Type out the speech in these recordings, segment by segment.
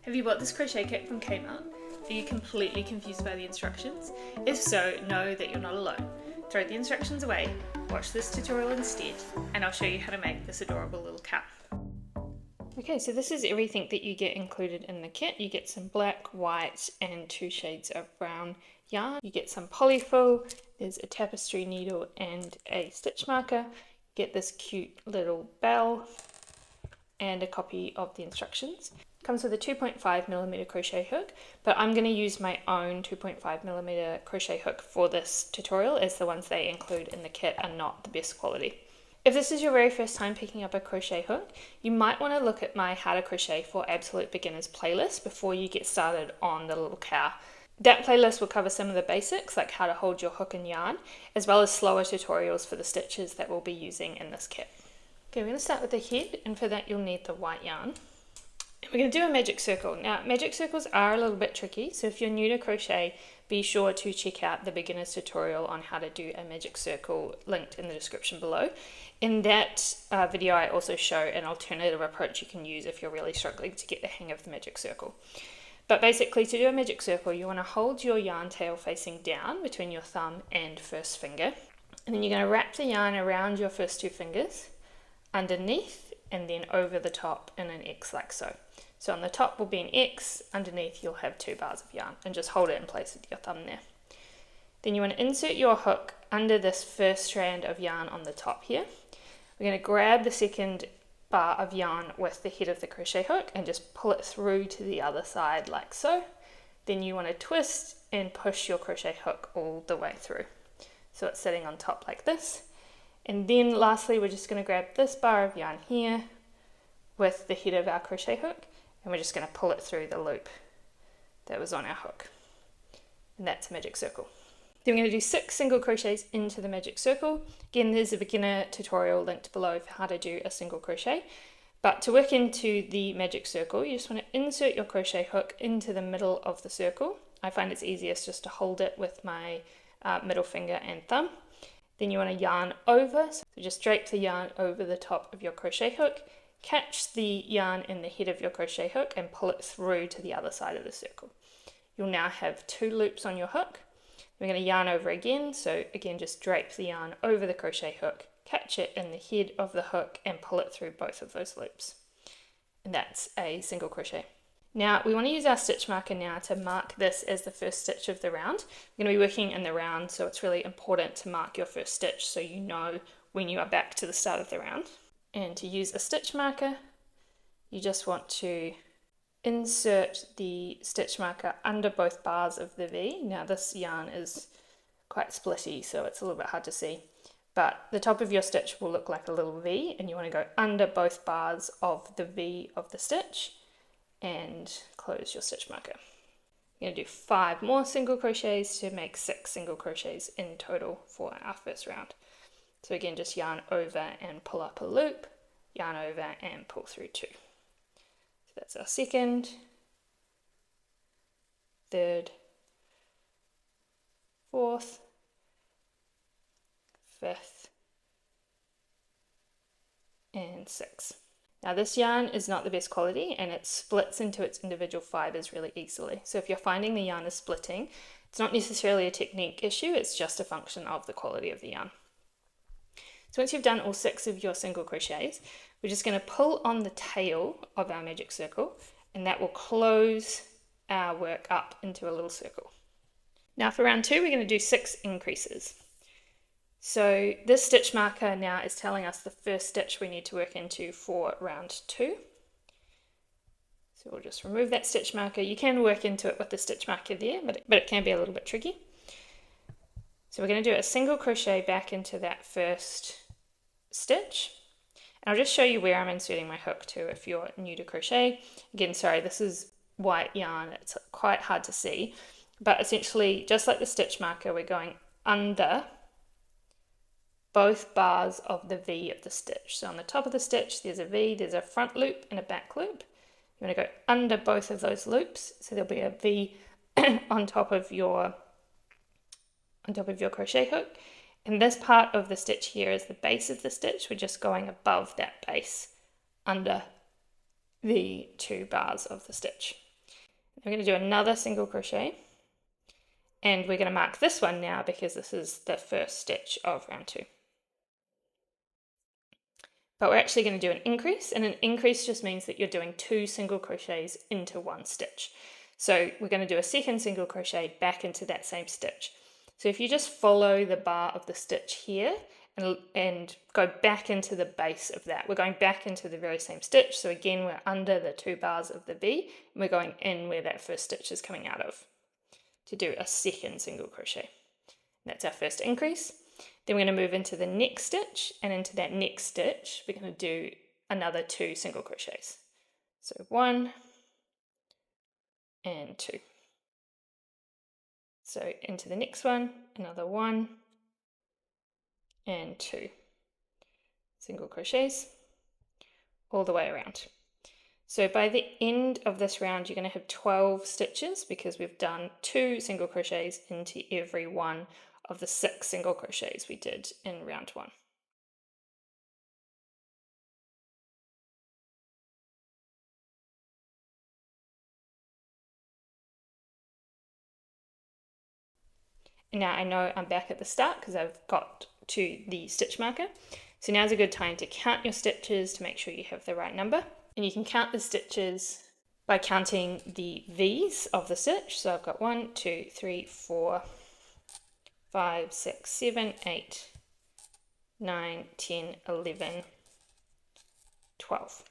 Have you bought this crochet kit from Kmart? Are you completely confused by the instructions? If so, know that you're not alone. Throw the instructions away, watch this tutorial instead, and I'll show you how to make this adorable little cow. Okay, so this is everything that you get included in the kit. You get some black, white, and 2 shades of brown yarn. You get some polyfill, there's a tapestry needle and a stitch marker. You get this cute little bell and a copy of the instructions. Comes with a 2.5mm crochet hook, but I'm going to use my own 2.5mm crochet hook for this tutorial, as the ones they include in the kit are not the best quality. If this is your very first time picking up a crochet hook, you might want to look at my How to Crochet for Absolute Beginners playlist before you get started on the little cow. That playlist will cover some of the basics, like how to hold your hook and yarn, as well as slower tutorials for the stitches that we'll be using in this kit. Okay, we're going to start with the head, and for that you'll need the white yarn. We're going to do a magic circle. Now, magic circles are a little bit tricky, so if you're new to crochet, be sure to check out the beginner's tutorial on how to do a magic circle linked in the description below. In that video, I also show an alternative approach you can use if you're really struggling to get the hang of the magic circle. But basically, to do a magic circle, you want to hold your yarn tail facing down between your thumb and first finger, and then you're going to wrap the yarn around your first 2 fingers, underneath, and then over the top in an X like so. So on the top will be an X, underneath you'll have 2 bars of yarn, and just hold it in place with your thumb there. Then you want to insert your hook under this first strand of yarn on the top here. We're going to grab the second bar of yarn with the head of the crochet hook and just pull it through to the other side like so. Then you want to twist and push your crochet hook all the way through. So it's sitting on top like this. And then lastly, we're just going to grab this bar of yarn here with the head of our crochet hook, and we're just going to pull it through the loop that was on our hook. And that's a magic circle. Then we're going to do 6 single crochets into the magic circle. Again, there's a beginner tutorial linked below for how to do a single crochet. But to work into the magic circle, you just want to insert your crochet hook into the middle of the circle. I find it's easiest just to hold it with my middle finger and thumb. Then you want to yarn over, so just drape the yarn over the top of your crochet hook, catch the yarn in the head of your crochet hook and pull it through to the other side of the circle. You'll now have 2 loops on your hook. We're going to yarn over again, so again just drape the yarn over the crochet hook, catch it in the head of the hook and pull it through both of those loops. And that's a single crochet. Now we want to use our stitch marker now to mark this as the first stitch of the round. We're going to be working in the round, so it's really important to mark your first stitch so you know when you are back to the start of the round. And to use a stitch marker, you just want to insert the stitch marker under both bars of the V. Now this yarn is quite splitty, so it's a little bit hard to see, but the top of your stitch will look like a little V, and you want to go under both bars of the V of the stitch and close your stitch marker. You're going to do 5 more single crochets to make 6 single crochets in total for our first round. So again, just yarn over and pull up a loop, yarn over and pull through 2. So that's our second, third, fourth, fifth, and 6th. Now this yarn is not the best quality, and it splits into its individual fibers really easily. So if you're finding the yarn is splitting, it's not necessarily a technique issue, it's just a function of the quality of the yarn. So once you've done all 6 of your single crochets, we're just going to pull on the tail of our magic circle, and that will close our work up into a little circle. Now for round 2, we're going to do 6 increases. So this stitch marker now is telling us the first stitch we need to work into for round 2. So we'll just remove that stitch marker. You can work into it with the stitch marker there, but it can be a little bit tricky. So we're going to do a single crochet back into that first stitch. And I'll just show you where I'm inserting my hook too if you're new to crochet. Again, sorry, this is white yarn. It's quite hard to see. But essentially, just like the stitch marker, we're going under both bars of the V of the stitch. So on the top of the stitch, there's a V, there's a front loop and a back loop. You want to go under both of those loops, so there'll be a V on top of your crochet hook. And this part of the stitch here is the base of the stitch. We're just going above that base under the 2 bars of the stitch. We're going to do another single crochet, and we're going to mark this one now because this is the first stitch of round 2. But we're actually going to do an increase, and an increase just means that you're doing 2 single crochets into 1 stitch. So we're going to do a second single crochet back into that same stitch. So if you just follow the bar of the stitch here and go back into the base of that, we're going back into the very same stitch. So again, we're under the 2 bars of the B, and we're going in where that first stitch is coming out of to do a second single crochet. That's our first increase. Then we're going to move into the next stitch, and into that next stitch we're going to do another 2 single crochets. So 1 and 2. So into the next one, another 1 and 2 single crochets all the way around. So by the end of this round you're going to have 12 stitches because we've done 2 single crochets into every one of the 6 single crochets we did in round 1. Now I know I'm back at the start because I've got to the stitch marker. So now's a good time to count your stitches to make sure you have the right number. And you can count the stitches by counting the V's of the stitch. So I've got 1, 2, 3, 4, 5, 6, 7, 8, 9, 10, 11, 12.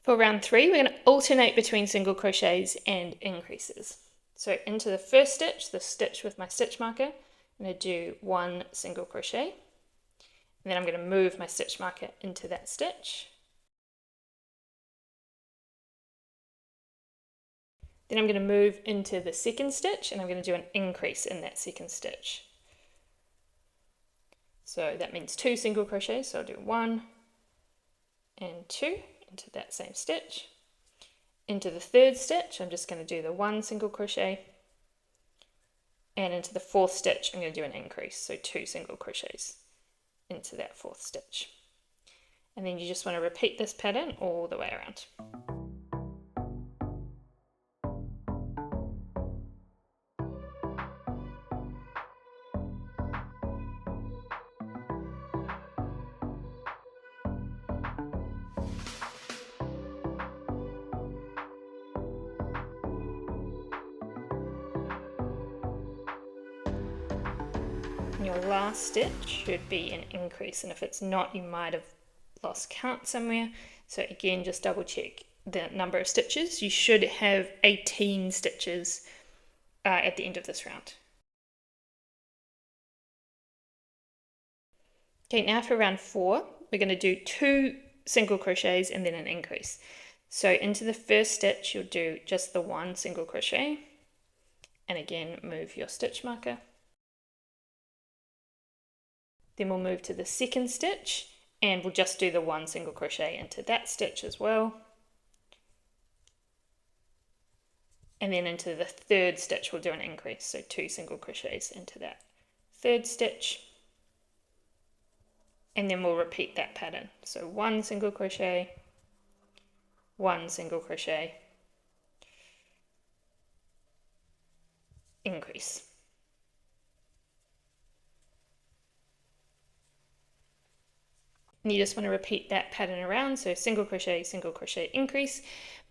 For round 3, we're going to alternate between single crochets and increases. So into the first stitch, the stitch with my stitch marker, I'm going to do 1 single crochet, and then I'm going to move my stitch marker into that stitch. Then I'm going to move into the second stitch, and I'm going to do an increase in that second stitch. So that means 2 single crochets, so I'll do 1 and 2 into that same stitch. Into the third stitch, I'm just going to do the 1 single crochet, and into the fourth stitch, I'm going to do an increase, so 2 single crochets into that fourth stitch. And then you just want to repeat this pattern all the way around. Your last stitch should be an increase, and if it's not, you might have lost count somewhere. So again, just double check the number of stitches. You should have 18 stitches at the end of this round. Okay, now for round 4, we're going to do 2 single crochets and then an increase. So into the first stitch, you'll do just the 1 single crochet, and again, move your stitch marker. Then we'll move to the second stitch, and we'll just do the 1 single crochet into that stitch as well. And then into the third stitch, we'll do an increase, so 2 single crochets into that third stitch. And then we'll repeat that pattern. So 1 single crochet, 1 single crochet, increase. And you just want to repeat that pattern around, so single crochet, increase.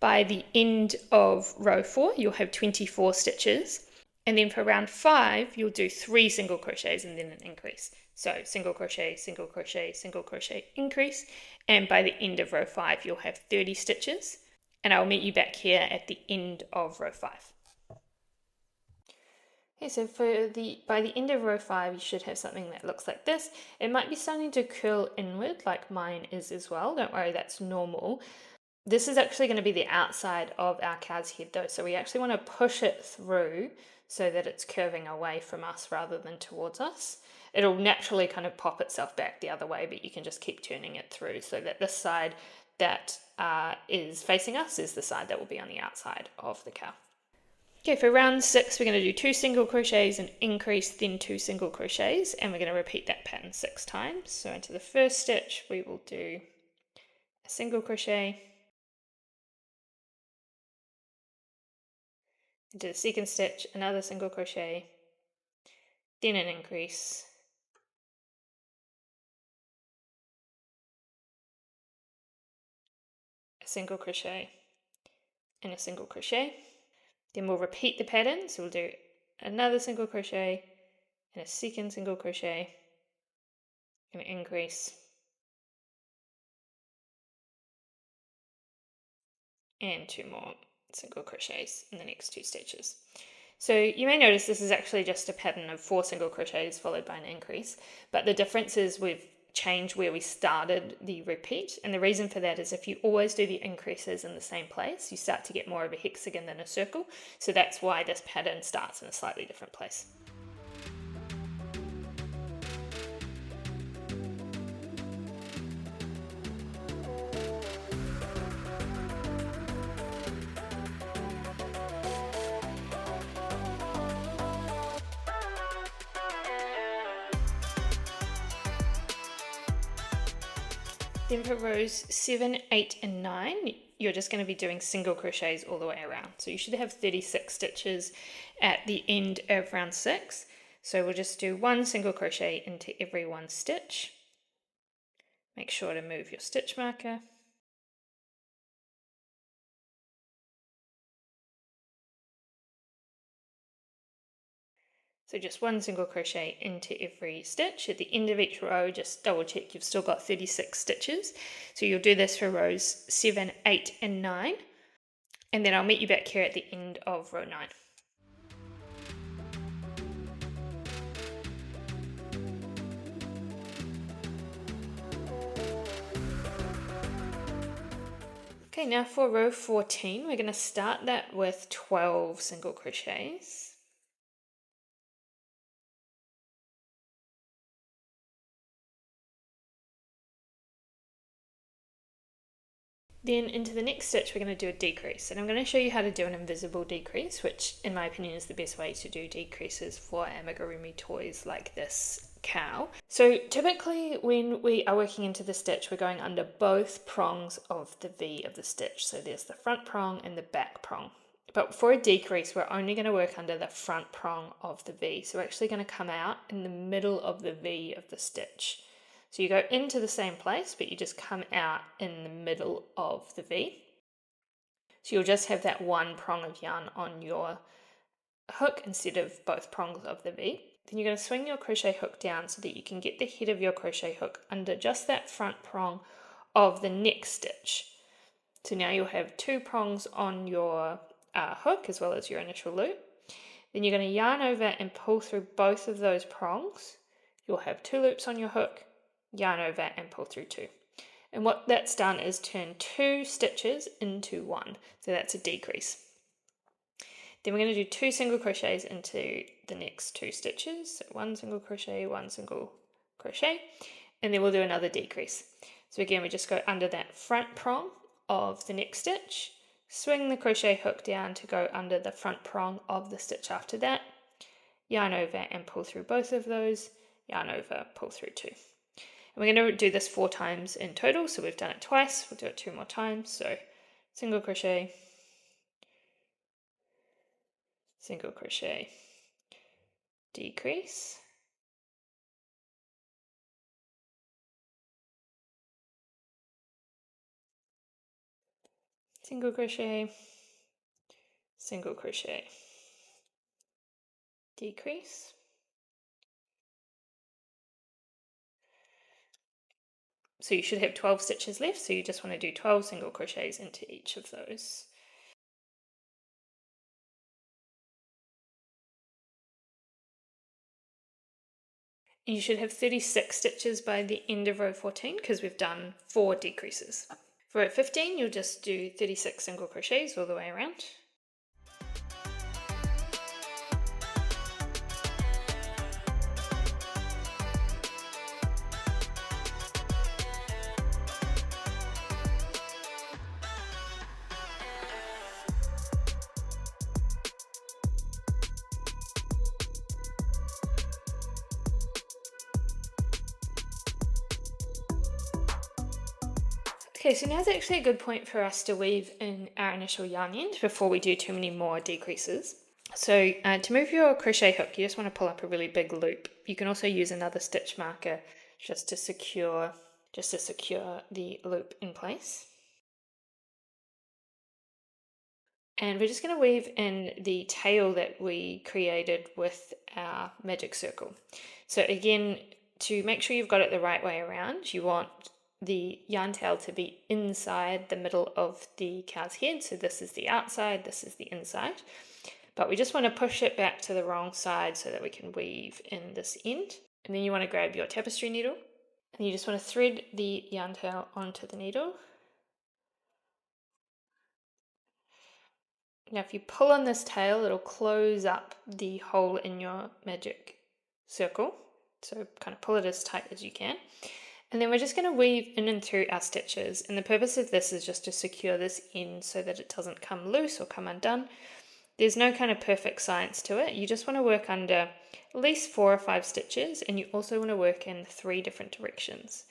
By the end of row 4, you'll have 24 stitches. And then for round 5, you'll do 3 single crochets and then an increase. So single crochet, increase. And by the end of row 5, you'll have 30 stitches. And I'll meet you back here at the end of row 5. Okay, so by the end of row 5, you should have something that looks like this. It might be starting to curl inward like mine is as well. Don't worry, that's normal. This is actually going to be the outside of our cow's head though, so we actually want to push it through so that it's curving away from us rather than towards us. It'll naturally kind of pop itself back the other way, but you can just keep turning it through so that this side that is facing us is the side that will be on the outside of the cow. Okay, for round 6, we're going to do 2 single crochets, an increase, then 2 single crochets, and we're going to repeat that pattern 6 times. So into the first stitch, we will do a single crochet, into the second stitch, another single crochet, then an increase, a single crochet, and a single crochet. Then we'll repeat the pattern, so we'll do another single crochet and a second single crochet, an increase, and 2 more single crochets in the next 2 stitches. So you may notice this is actually just a pattern of 4 single crochets followed by an increase, but the difference is we've changed where we started the repeat, and the reason for that is if you always do the increases in the same place, you start to get more of a hexagon than a circle, so that's why this pattern starts in a slightly different place. Then for rows 7, 8 and 9, you're just going to be doing single crochets all the way around. So you should have 36 stitches at the end of round 6. So we'll just do 1 single crochet into every 1 stitch. Make sure to move your stitch marker. So just 1 single crochet into every stitch. At the end of each row, just double check you've still got 36 stitches. So you'll do this for rows 7, 8 and 9. And then I'll meet you back here at the end of row 9. Okay, now for row 14, we're going to start that with 12 single crochets. Then into the next stitch we're going to do a decrease, and I'm going to show you how to do an invisible decrease, which in my opinion is the best way to do decreases for amigurumi toys like this cow. So typically when we are working into the stitch, we're going under both prongs of the V of the stitch. So there's the front prong and the back prong. But for a decrease, we're only going to work under the front prong of the V. So we're actually going to come out in the middle of the V of the stitch. So you go into the same place, but you just come out in the middle of the V. So you'll just have that 1 prong of yarn on your hook instead of both prongs of the V. Then you're going to swing your crochet hook down so that you can get the head of your crochet hook under just that front prong of the next stitch. So now you'll have 2 prongs on your hook as well as your initial loop. Then you're going to yarn over and pull through both of those prongs. You'll have 2 loops on your hook, yarn over and pull through 2. And what that's done is turn 2 stitches into 1. So that's a decrease. Then we're going to do 2 single crochets into the next 2 stitches. So 1 single crochet, 1 single crochet, and then we'll do another decrease. So again, we just go under that front prong of the next stitch, swing the crochet hook down to go under the front prong of the stitch after that, yarn over and pull through both of those, yarn over, pull through 2. And we're going to do this 4 times in total, so we've done it twice, we'll do it 2 more times. So single crochet, single crochet, decrease, single crochet, single crochet, decrease, so you should have 12 stitches left, so you just want to do 12 single crochets into each of those. You should have 36 stitches by the end of row 14 because we've done 4 decreases. For row 15, you'll just do 36 single crochets all the way around. Okay, so now's actually a good point for us to weave in our initial yarn end before we do too many more decreases. So to move your crochet hook, you just want to pull up a really big loop. You can also use another stitch marker just to secure the loop in place. And we're just going to weave in the tail that we created with our magic circle. So again, to make sure you've got it the right way around, you want the yarn tail to be inside the middle of the cow's head. So this is the outside, this is the inside. But we just want to push it back to the wrong side so that we can weave in this end. And then you want to grab your tapestry needle and you just want to thread the yarn tail onto the needle. Now if you pull on this tail, it'll close up the hole in your magic circle. So kind of pull it as tight as you can. And then we're just going to weave in and through our stitches. And the purpose of this is just to secure this end so that it doesn't come loose or come undone. There's no kind of perfect science to it. You just want to work under at least 4 or 5 stitches, and you also want to work in 3 different directions.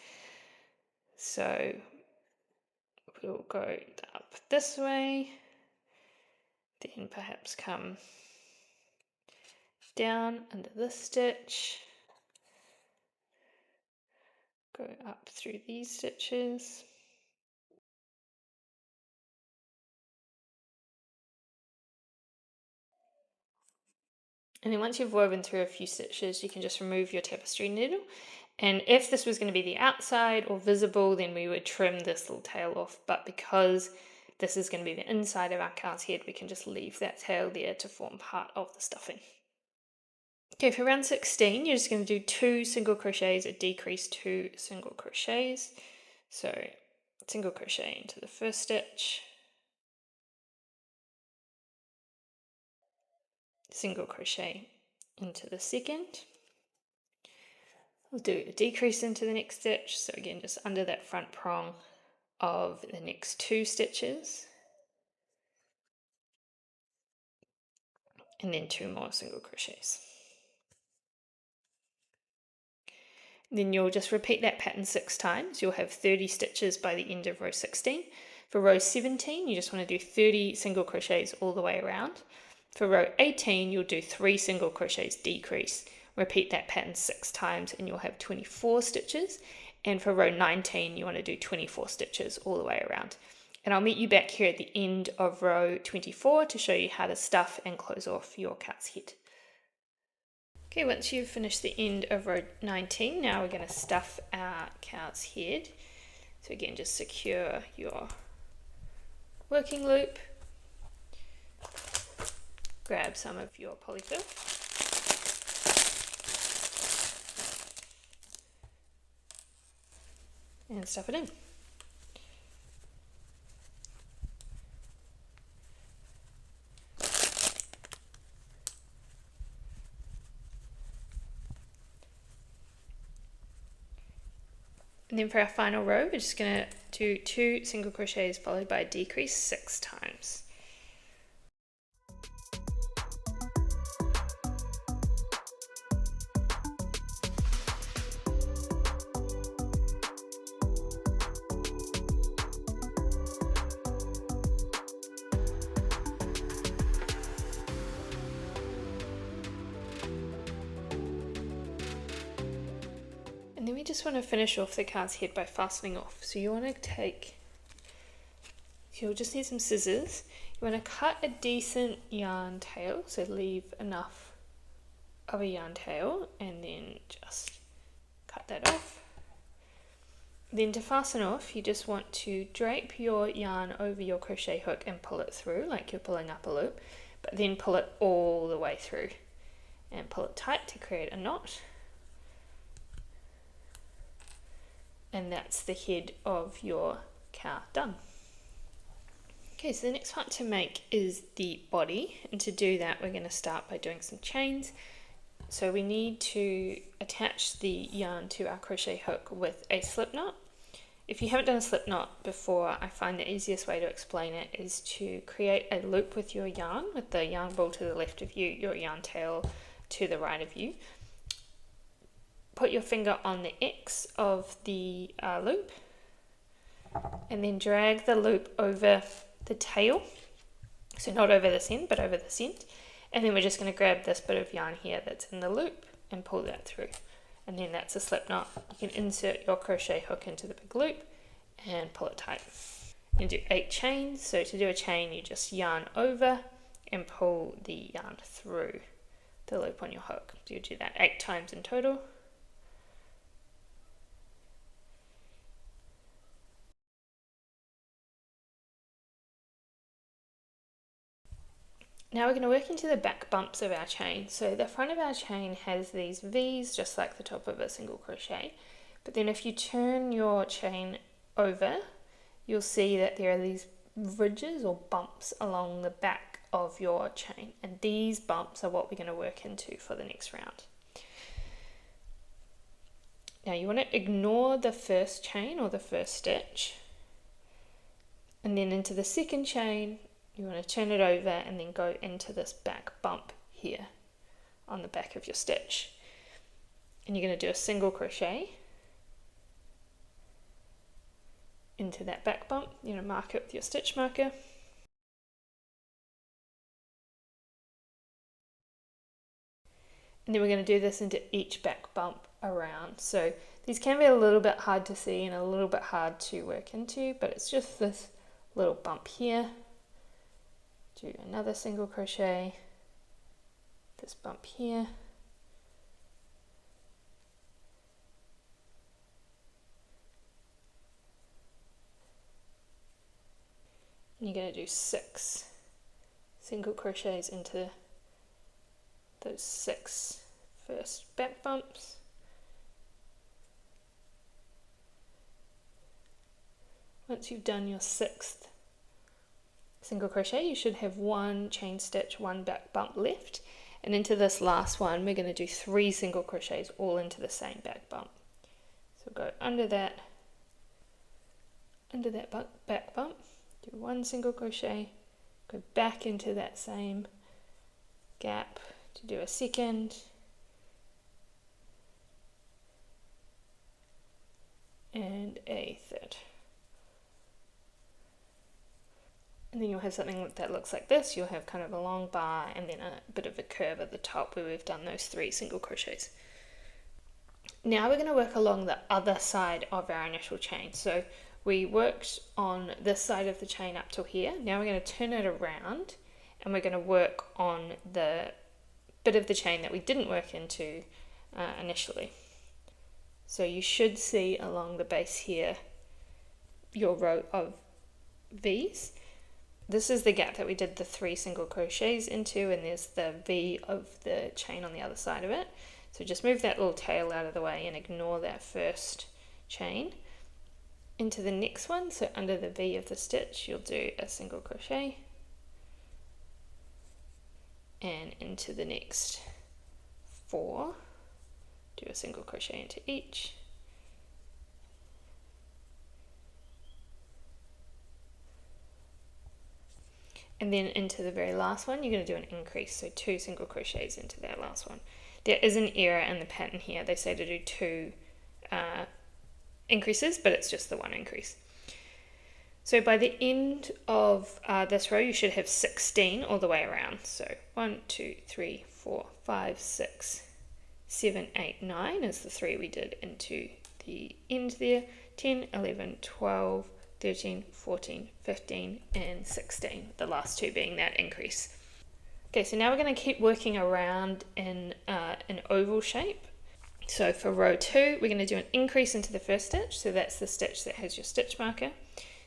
So we'll go up this way, then perhaps come down under this stitch, go up through these stitches. And then once you've woven through a few stitches, you can just remove your tapestry needle. And if this was going to be the outside or visible, then we would trim this little tail off. But because this is going to be the inside of our cow's head, we can just leave that tail there to form part of the stuffing. Okay, for round 16, you're just going to do 2 single crochets, a decrease 2 single crochets. So single crochet into the first stitch, single crochet into the second. We'll do a decrease into the next stitch, so again just under that front prong of the next 2 stitches, and then 2 more single crochets. Then you'll just repeat that pattern 6 times. You'll have 30 stitches by the end of row 16. For row 17, you just want to do 30 single crochets all the way around. For row 18, you'll do 3 single crochets decrease. Repeat that pattern 6 times and you'll have 24 stitches. And for row 19, you want to do 24 stitches all the way around. And I'll meet you back here at the end of row 24 to show you how to stuff and close off your cow's head. Okay, once you've finished the end of row 19, now we're going to stuff our cow's head. So again, just secure your working loop. Grab some of your polyfill. And stuff it in. And then for our final row, we're just going to do 2 single crochets followed by a decrease 6 times. And then we just want to finish off the cow's head by fastening off. So you want to you'll just need some scissors. You want to cut a decent yarn tail, so leave enough of a yarn tail and then just cut that off. Then to fasten off, you just want to drape your yarn over your crochet hook and pull it through like you're pulling up a loop, but then pull it all the way through and pull it tight to create a knot. And that's the head of your cow done. Okay, so the next part to make is the body, and to do that we're going to start by doing some chains. So we need to attach the yarn to our crochet hook with a slip knot. If you haven't done a slip knot before, I find the easiest way to explain it is to create a loop with your yarn, with the yarn ball to the left of you, your yarn tail to the right of you. Put your finger on the X of the loop and then drag the loop over the tail, so not over this end but over this end, And then we're just going to grab this bit of yarn here that's in the loop and pull that through. And then that's a slip knot. You can insert your crochet hook into the big loop and pull it tight. You do 8 chains. So to do a chain, you just yarn over and pull the yarn through the loop on your hook. So you do that 8 times in total. Now we're going to work into the back bumps of our chain. So the front of our chain has these V's just like the top of a single crochet, but then if you turn your chain over, you'll see that there are these ridges or bumps along the back of your chain, and these bumps are what we're going to work into for the next round. Now you want to ignore the first chain or the first stitch, and then into the second chain you want to turn it over and then go into this back bump here on the back of your stitch. And you're going to do a single crochet into that back bump. You're going to mark it with your stitch marker. And then we're going to do this into each back bump around. So these can be a little bit hard to see and a little bit hard to work into, but it's just this little bump here. Do another single crochet, this bump here, and you're going to do 6 single crochets into those 6 first back bumps. Once you've done your 6th single crochet, you should have 1 chain stitch, 1 back bump left, and into this last one we're going to do 3 single crochets all into the same back bump. So go under that back bump, do 1 single crochet, go back into that same gap to do a second, and a third. And then you'll have something that looks like this. You'll have kind of a long bar and then a bit of a curve at the top where we've done those 3 single crochets. Now we're going to work along the other side of our initial chain. So we worked on this side of the chain up till here. Now we're going to turn it around and we're going to work on the bit of the chain that we didn't work into initially. So you should see along the base here your row of V's. This is the gap that we did the 3 single crochets into, and there's the V of the chain on the other side of it. So just move that little tail out of the way and ignore that first chain. Into the next one, so under the V of the stitch, you'll do a single crochet, and into the next 4, do a single crochet into each. And then into the very last one, you're going to do an increase, so 2 single crochets into that last one. There is an error in the pattern here. They say to do 2 increases, but it's just the 1 increase. So by the end of this row, you should have 16 all the way around. So 1, 2, 3, 4, 5, 6, 7, 8, 9 is the 3 we did into the end there. 10, 11, 12, 13, 14, 15, and 16, the last 2 being that increase. Okay, so now we're going to keep working around in an oval shape. So for row 2, we're going to do an increase into the first stitch, so that's the stitch that has your stitch marker.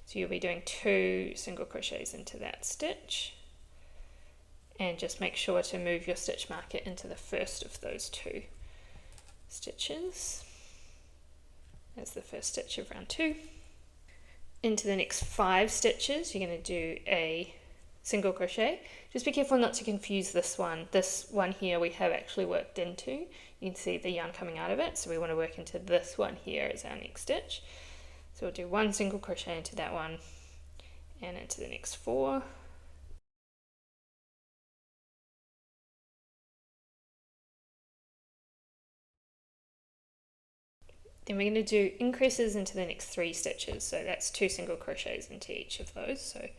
So you'll be doing 2 single crochets into that stitch, and just make sure to move your stitch marker into the first of those 2 stitches. That's the first stitch of round 2. Into the next 5 stitches, you're going to do a single crochet. Just be careful not to confuse this one. This one here we have actually worked into. You can see the yarn coming out of it, so we want to work into this one here as our next stitch. So we'll do 1 single crochet into that one and into the next 4. Then we're going to do increases into the next 3 stitches, so that's 2 single crochets into each of those. So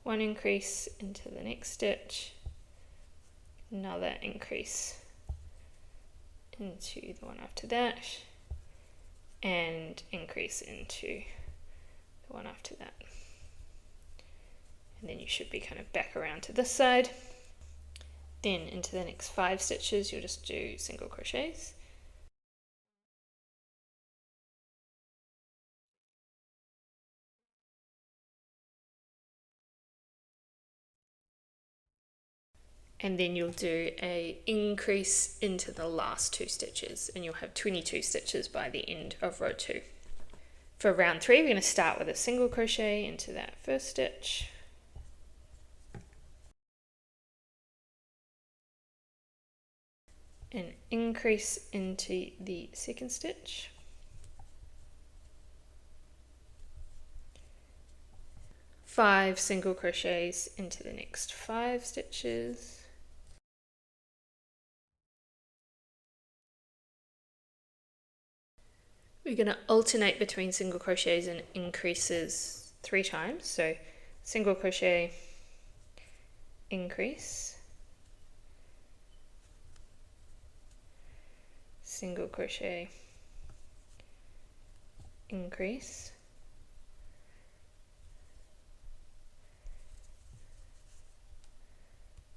1 increase into the next stitch, another increase into the one after that, and increase into the one after that. And then you should be kind of back around to this side. Then into the next 5 stitches you'll just do single crochets. And then you'll do a increase into the last 2 stitches, and you'll have 22 stitches by the end of row 2. For round 3 we're going to start with a single crochet into that first stitch, and increase into the second stitch, five single crochets into the next 5 stitches, we're going to alternate between single crochets and increases 3 times. So single crochet, increase, single crochet, increase,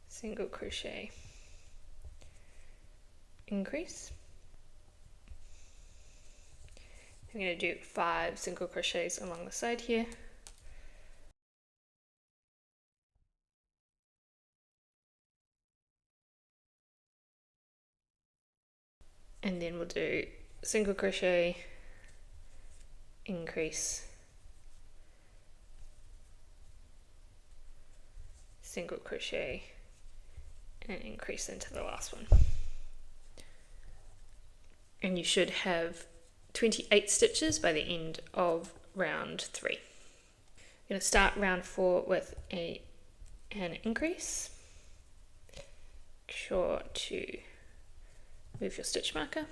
single crochet, increase. I'm going to do 5 single crochets along the side here, and then we'll do single crochet, increase, single crochet, and increase into the last one. And you should have 28 stitches by the end of round 3. I'm going to start round 4 with an increase. Make sure to move your stitch marker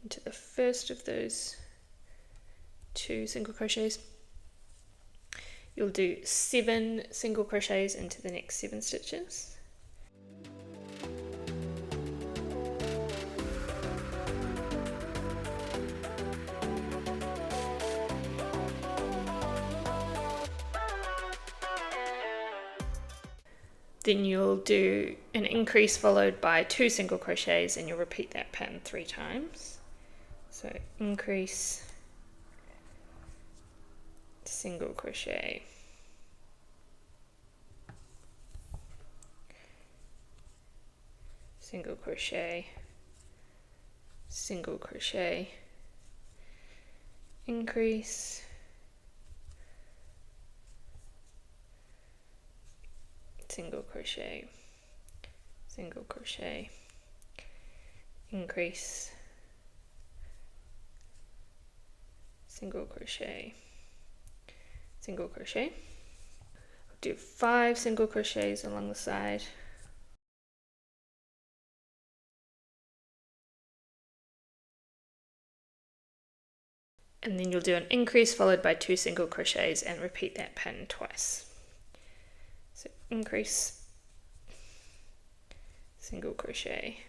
into the first of those 2 single crochets. You'll do 7 single crochets into the next 7 stitches. Then you'll do an increase followed by 2 single crochets, and you'll repeat that pattern 3 times. So increase, single crochet, single crochet, single crochet, increase, single crochet, single crochet, increase, single crochet, single crochet. Do 5 single crochets along the side, and then you'll do an increase followed by 2 single crochets and repeat that pattern twice. So increase, single crochet,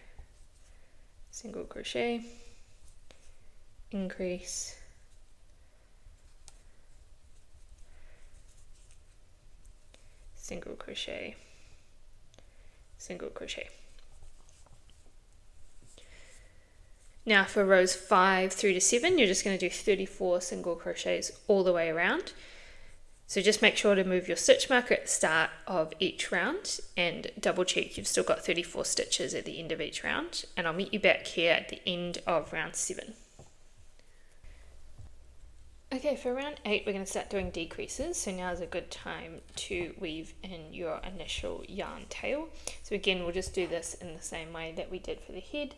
single crochet, increase, single crochet, single crochet. Now for rows 5 through to 7, you're just going to do 34 single crochets all the way around. So just make sure to move your stitch marker at the start of each round and double check you've still got 34 stitches at the end of each round, and I'll meet you back here at the end of round 7. Okay, for round 8 we're going to start doing decreases, so now is a good time to weave in your initial yarn tail. So again, we'll just do this in the same way that we did for the head.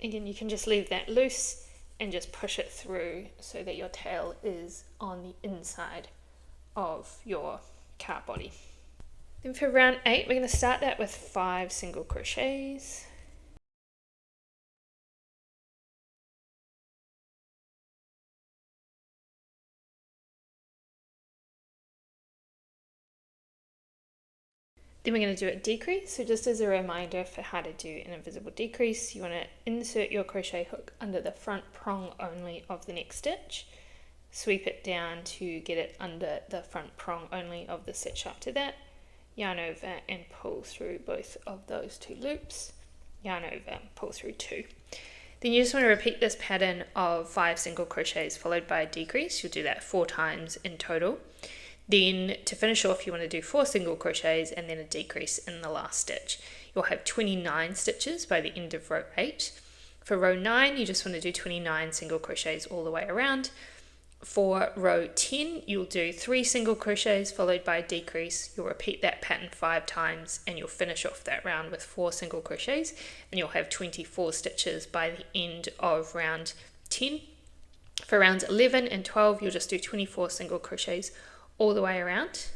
Again, you can just leave that loose and just push it through so that your tail is on the inside of your card body. Then for round 8, we're going to start that with 5 single crochets. Then we're going to do a decrease. So just as a reminder for how to do an invisible decrease, you want to insert your crochet hook under the front prong only of the next stitch, sweep it down to get it under the front prong only of the stitch after that, yarn over and pull through both of those 2 loops, yarn over, pull through 2. Then you just want to repeat this pattern of 5 single crochets followed by a decrease. You'll do that 4 times in total. Then to finish off, you want to do 4 single crochets and then a decrease in the last stitch. You'll have 29 stitches by the end of row 8. For row 9, you just want to do 29 single crochets all the way around. For row 10, you'll do 3 single crochets followed by a decrease. You'll repeat that pattern 5 times and you'll finish off that round with 4 single crochets, and you'll have 24 stitches by the end of round 10. For rounds 11 and 12, you'll just do 24 single crochets all the way around.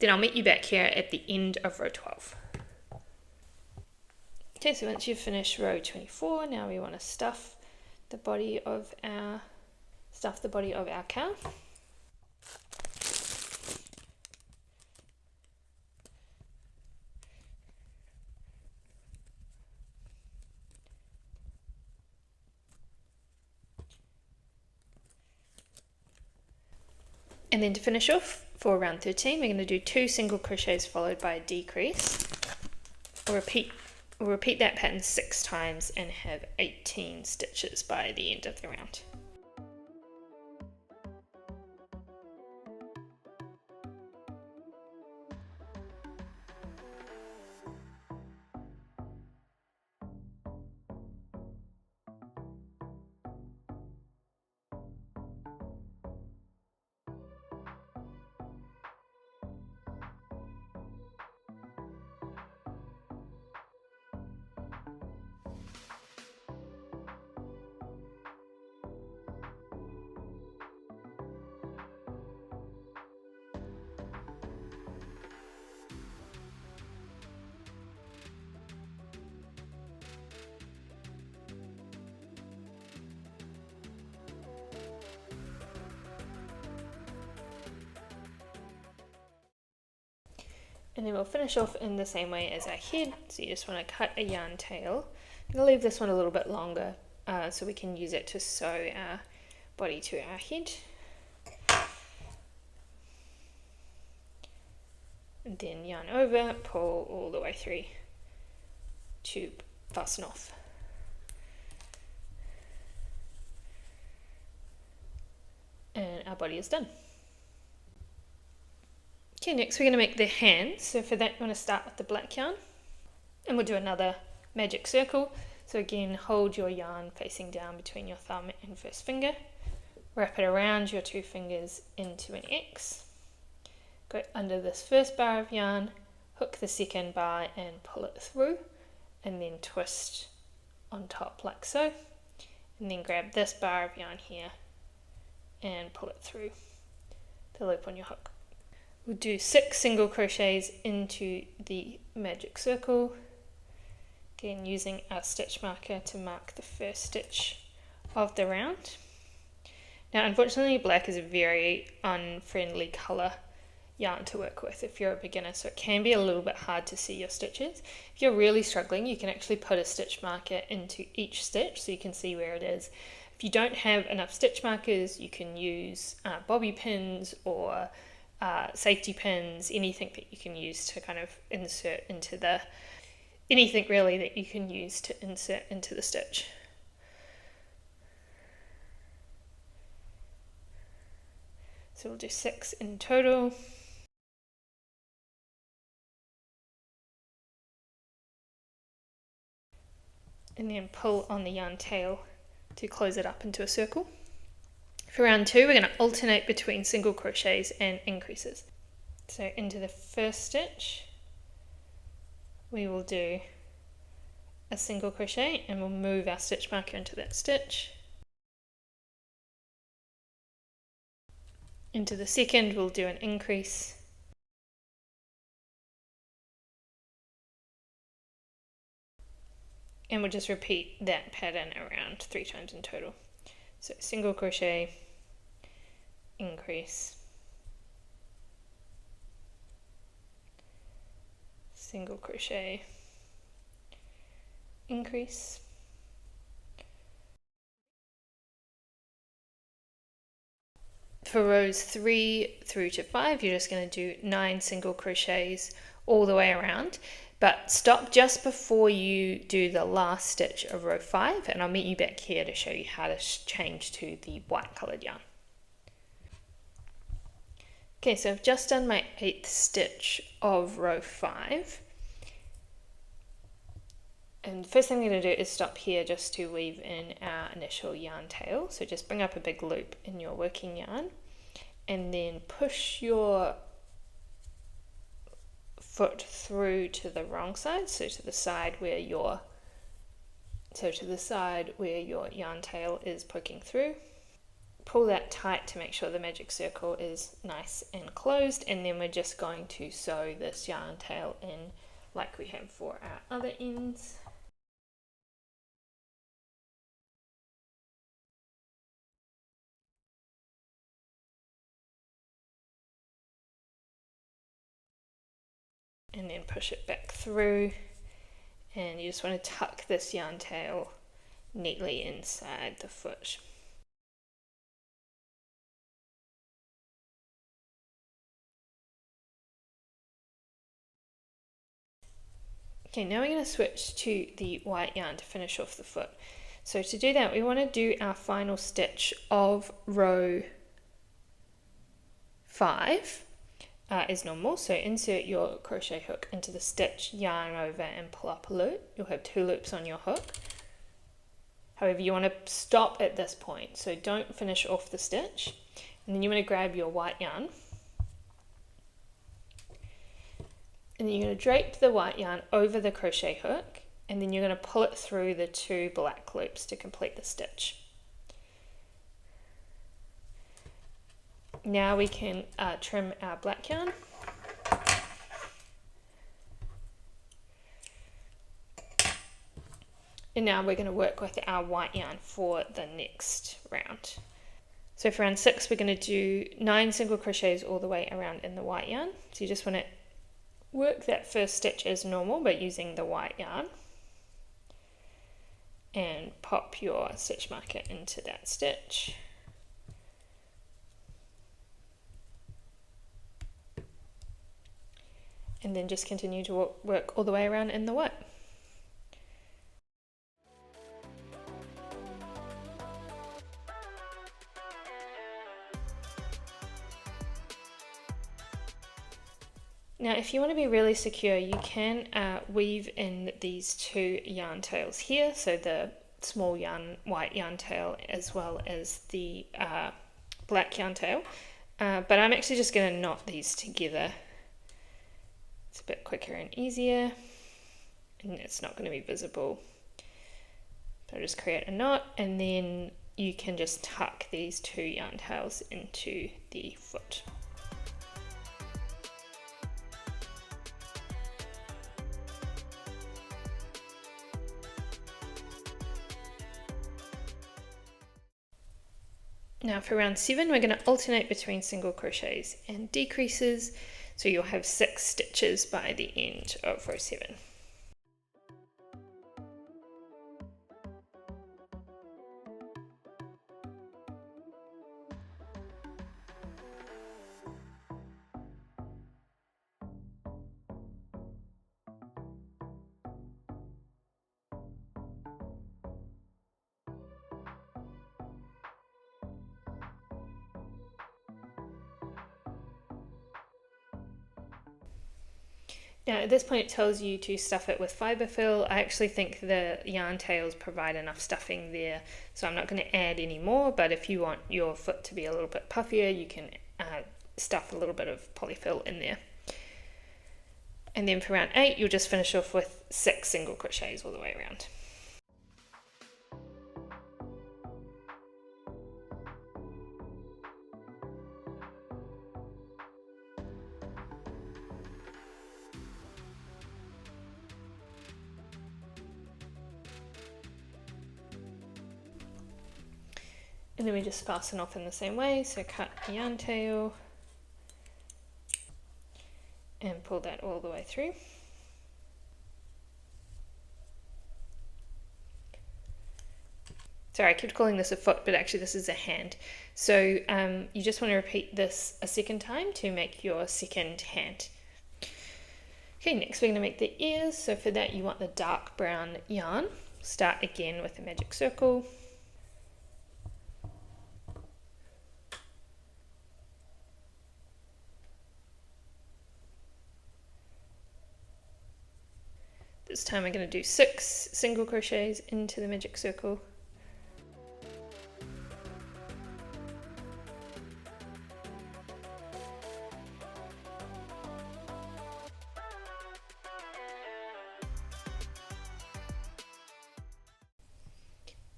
Then I'll meet you back here at the end of row 12. Okay, so once you've finished row 24, now we want to stuff the body of our cow. And then to finish off for round 13, we're going to do 2 single crochets followed by a decrease. We'll repeat that pattern 6 times and have 18 stitches by the end of the round. And then we'll finish off in the same way as our head. So you just want to cut a yarn tail. I'm going to leave this one a little bit longer so we can use it to sew our body to our head. And then yarn over, pull all the way through to fasten off. And our body is done. Okay, next we're going to make the hands. So for that, we're going to start with the black yarn, and we'll do another magic circle. So again, hold your yarn facing down between your thumb and first finger, wrap it around your 2 fingers into an X, go under this first bar of yarn, hook the second bar and pull it through, and then twist on top like so, and then grab this bar of yarn here and pull it through the loop on your hook. We'll do 6 single crochets into the magic circle, again using our stitch marker to mark the first stitch of the round. Now unfortunately black is a very unfriendly colour yarn to work with if you're a beginner, so it can be a little bit hard to see your stitches. If you're really struggling, you can actually put a stitch marker into each stitch so you can see where it is. If you don't have enough stitch markers, you can use bobby pins or safety pins, anything that you can use to kind of insert into the, anything really that you can use to insert into the stitch. So we'll do 6 in total. And then pull on the yarn tail to close it up into a circle. For round 2, we're going to alternate between single crochets and increases. So into the first stitch, we will do a single crochet and we'll move our stitch marker into that stitch. Into the second, we'll do an increase. and we'll just repeat that pattern around 3 times in total. So single crochet, increase, single crochet, increase, for rows 3 through to 5 you're just going to do 9 single crochets all the way around, but stop just before you do the last stitch of row 5, and I'll meet you back here to show you how to change to the white coloured yarn. Okay, so I've just done my 8th stitch of row 5, and the first thing I'm going to do is stop here just to weave in our initial yarn tail. So just bring up a big loop in your working yarn and then push your foot through to the wrong side, so to the side where your yarn tail is poking through. Pull that tight to make sure the magic circle is nice and closed, and then we're just going to sew this yarn tail in like we have for our other ends. And then push it back through, and you just want to tuck this yarn tail neatly inside the foot. Okay, now we're going to switch to the white yarn to finish off the foot. So to do that, we want to do our final stitch of row 5 as normal. So insert your crochet hook into the stitch, yarn over and pull up a loop. You'll have 2 loops on your hook. However, you want to stop at this point, so don't finish off the stitch. And then you want to grab your white yarn, and then you're going to drape the white yarn over the crochet hook, and then you're going to pull it through the 2 black loops to complete the stitch. Now we can trim our black yarn. And now we're going to work with our white yarn for the next round. So for round 6 we're going to do 9 single crochets all the way around in the white yarn. So you just want to work that first stitch as normal but using the white yarn, and pop your stitch marker into that stitch. And then just continue to work all the way around in the white. Now if you want to be really secure, you can weave in these 2 yarn tails here, so the small white yarn tail as well as the black yarn tail, but I'm actually just going to knot these together. It's a bit quicker and easier, and it's not going to be visible. So I'll just create a knot, and then you can just tuck these 2 yarn tails into the foot. Now for round 7 we're going to alternate between single crochets and decreases, so you'll have 6 stitches by the end of row 7. Now at this point it tells you to stuff it with fibre fill. I actually think the yarn tails provide enough stuffing there, so I'm not going to add any more, but if you want your foot to be a little bit puffier you can stuff a little bit of polyfill in there. And then for round 8 you'll just finish off with 6 single crochets all the way around. And then we just fasten off in the same way, so cut the yarn tail and pull that all the way through. Sorry, I kept calling this a foot, but actually this is a hand. So you just want to repeat this a second time to make your second hand. Okay, next we're going to make the ears. So for that you want the dark brown yarn. Start again with a magic circle. This time I'm going to do 6 single crochets into the magic circle.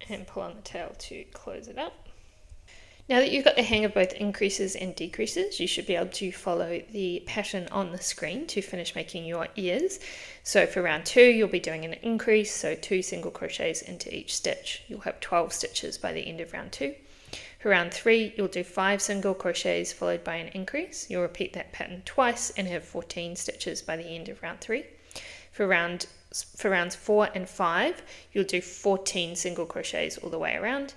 And pull on the tail to close it up. Now that you've got the hang of both increases and decreases, you should be able to follow the pattern on the screen to finish making your ears. So for round 2, you'll be doing an increase, so 2 single crochets into each stitch. You'll have 12 stitches by the end of round 2. For round 3, you'll do 5 single crochets followed by an increase. You'll repeat that pattern twice and have 14 stitches by the end of round 3. For rounds 4 and 5, you'll do 14 single crochets all the way around.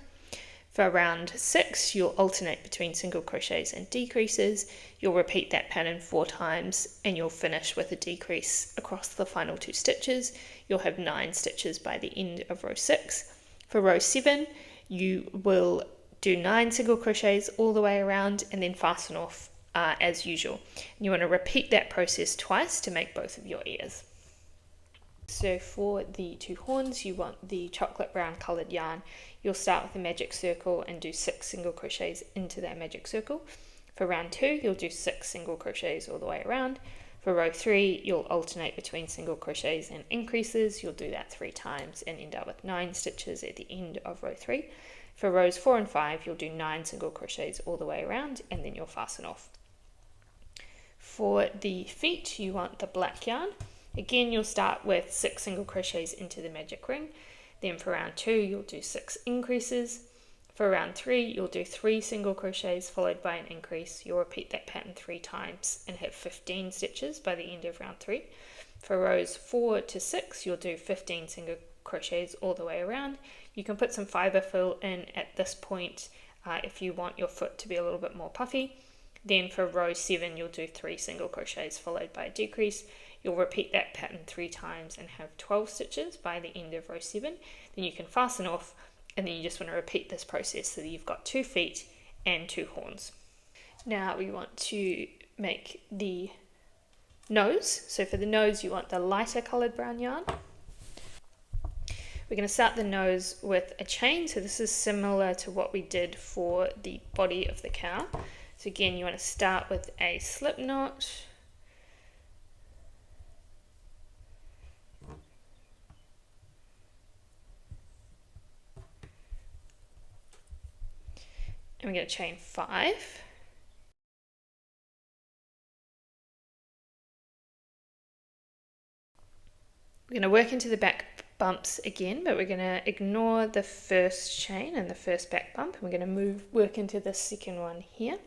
For round 6, you'll alternate between single crochets and decreases. You'll repeat that pattern 4 times and you'll finish with a decrease across the final 2 stitches. You'll have 9 stitches by the end of row 6. For row 7, you will do 9 single crochets all the way around and then fasten off as usual. And you want to repeat that process twice to make both of your ears. So for the 2 horns, you want the chocolate brown coloured yarn. You'll start with a magic circle and do 6 single crochets into that magic circle. For round 2, you'll do 6 single crochets all the way around. For row 3, you'll alternate between single crochets and increases. You'll do that 3 times and end up with 9 stitches at the end of row 3. For rows 4 and 5, you'll do 9 single crochets all the way around and then you'll fasten off. For the feet, you want the black yarn. Again, you'll start with 6 single crochets into the magic ring. Then for round 2, you'll do 6 increases. For round 3, you'll do 3 single crochets followed by an increase. You'll repeat that pattern 3 times and have 15 stitches by the end of round 3. For rows 4 to 6, you'll do 15 single crochets all the way around. You can put some fibre fill in at this point if you want your foot to be a little bit more puffy. Then for row 7, you'll do 3 single crochets followed by a decrease. You'll repeat that pattern 3 times and have 12 stitches by the end of row 7. Then you can fasten off and then you just want to repeat this process so that you've got 2 feet and 2 horns. Now we want to make the nose. So for the nose you want the lighter coloured brown yarn. We're going to start the nose with a chain. So this is similar to what we did for the body of the cow. So again, you want to start with a slip knot. And we're going to chain 5. We're going to work into the back bumps again, but we're going to ignore the first chain and the first back bump. And we're going to work into the second one here.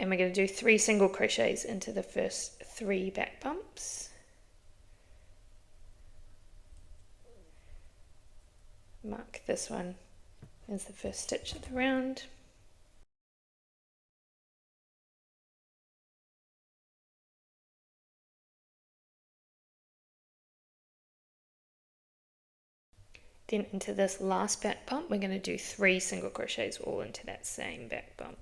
And we're going to do 3 single crochets into the first 3 back bumps. Mark this one as the first stitch of the round. Then into this last back bump, we're going to do 3 single crochets all into that same back bump.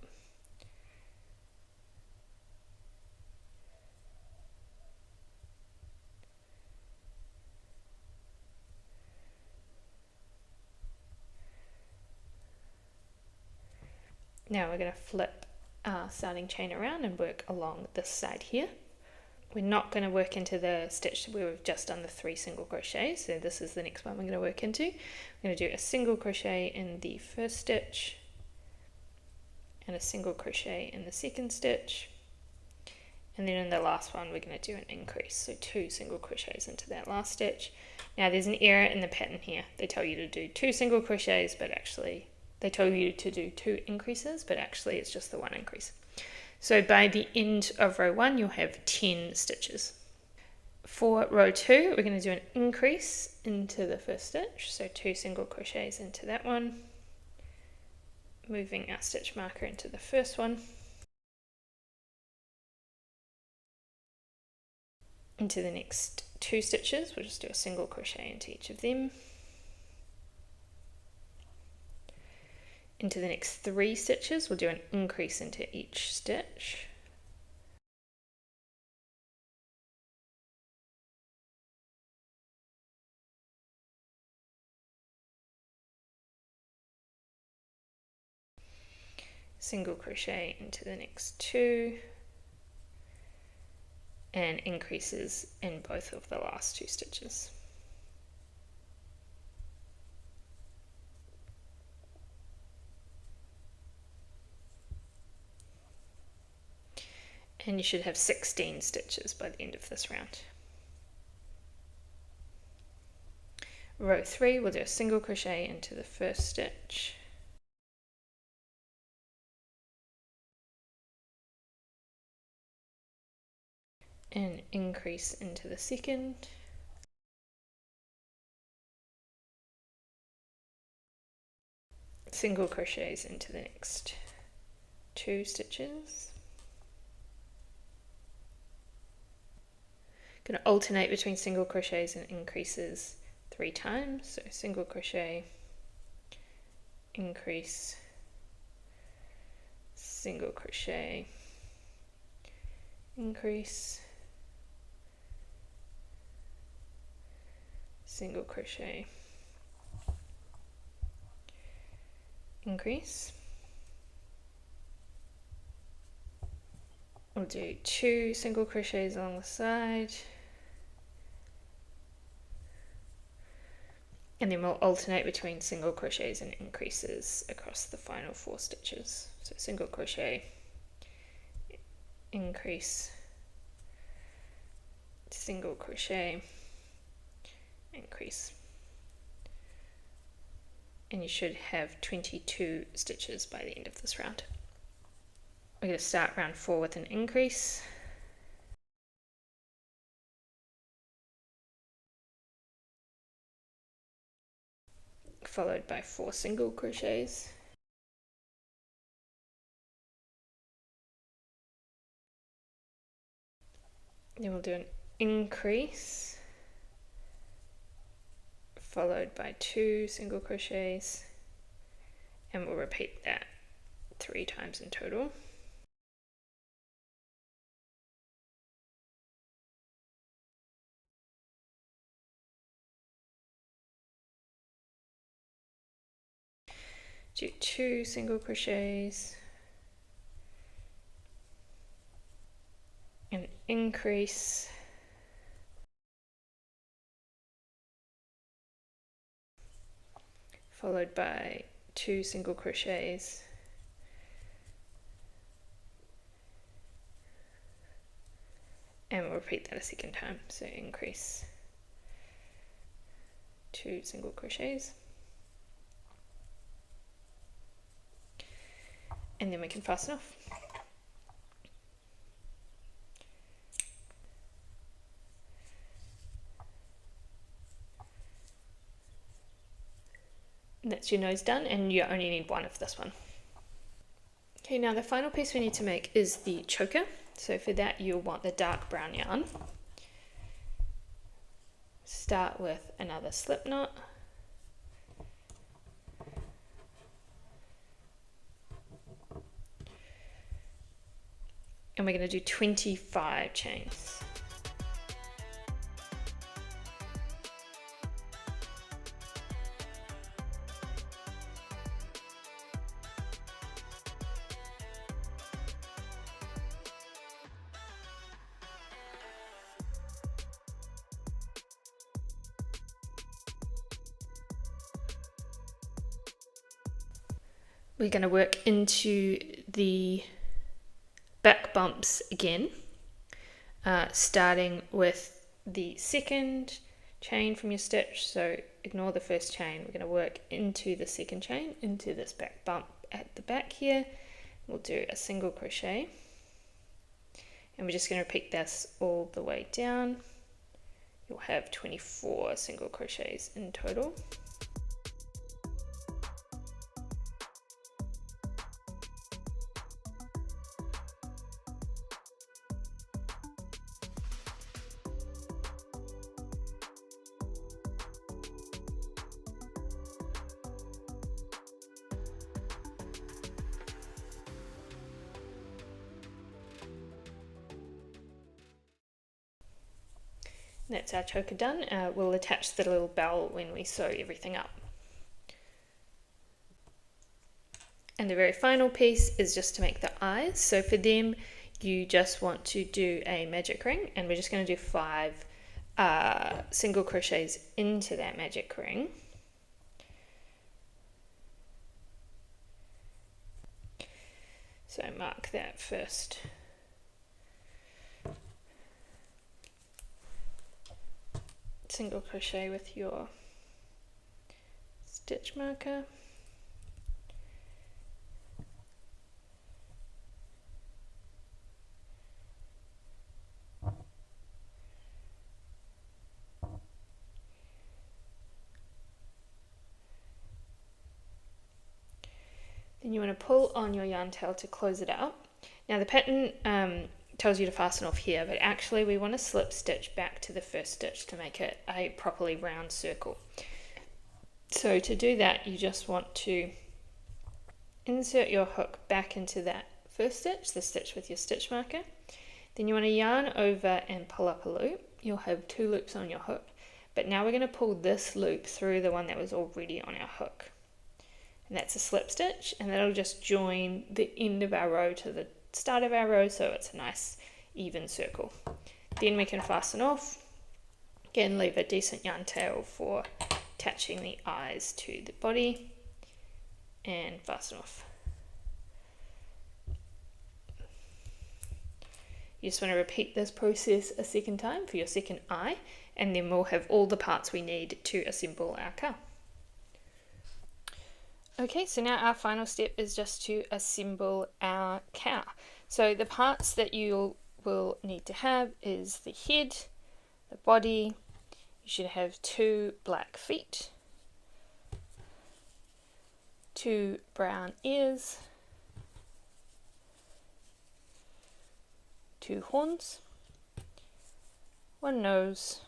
Now we're going to flip our starting chain around and work along this side here. We're not going to work into the stitch where we've just done the 3 single crochets, so this is the next one we're going to work into. We're going to do a single crochet in the first stitch and a single crochet in the second stitch, and then in the last one we're going to do an increase, so 2 single crochets into that last stitch. Now there's an error in the pattern here. They tell you to do 2 single crochets, but actually they tell you to do 2 increases, but actually it's just the 1 increase. So by the end of row 1, you'll have 10 stitches. For row 2, we're going to do an increase into the first stitch, so 2 single crochets into that one, moving our stitch marker into the first one, into the next 2 stitches, we'll just do a single crochet into each of them, into the next 3 stitches, we'll do an increase into each stitch, single crochet into the next 2, and increases in both of the last 2 stitches. And you should have 16 stitches by the end of this round. Row 3, we'll do a single crochet into the first stitch, and increase into the second, single crochets into the next 2 stitches. Going to alternate between single crochets and increases 3 times, so single crochet, increase, single crochet, increase, single crochet, increase. We'll do 2 single crochets along the side, and then we'll alternate between single crochets and increases across the final 4 stitches. So single crochet, increase, single crochet, increase, and you should have 22 stitches by the end of this round. We're going to start round 4 with an increase, followed by 4 single crochets, then we'll do an increase, followed by 2 single crochets, and we'll repeat that 3 times in total. Do 2 single crochets, an increase, followed by 2 single crochets, and we'll repeat that a second time, so increase, 2 single crochets, and then we can fasten off. And that's your nose done, and you only need 1 of this one. Okay, now the final piece we need to make is the choker. So for that you'll want the dark brown yarn. Start with another slip knot. And we're going to do 25 chains. We're going to work into the back bumps again, starting with the second chain from your stitch, so ignore the first chain. We're going to work into the second chain, into this back bump at the back here. We'll do a single crochet, and we're just going to repeat this all the way down. You'll have 24 single crochets in total. That's our choker done. We'll attach the little bell when we sew everything up. And the very final piece is just to make the eyes. So for them, you just want to do a magic ring, and we're just going to do 5 single crochets into that magic ring. So mark that first. Single crochet with your stitch marker. Then you want to pull on your yarn tail to close it out. Now the pattern tells you to fasten off here, but actually we want to slip stitch back to the first stitch to make it a properly round circle. So to do that, you just want to insert your hook back into that first stitch, the stitch with your stitch marker. Then you want to yarn over and pull up a loop. You'll have 2 loops on your hook, but now we're going to pull this loop through the one that was already on our hook. And that's a slip stitch, and that'll just join the end of our row to the start of our row, so it's a nice even circle. Then we can fasten off. Again, leave a decent yarn tail for attaching the eyes to the body, and fasten off. You just want to repeat this process a second time for your second eye, and then we'll have all the parts we need to assemble our cow. Okay, so now our final step is just to assemble our cow. So the parts that you will need to have is the head, the body. You should have 2 black feet, 2 brown ears, 2 horns, 1 nose,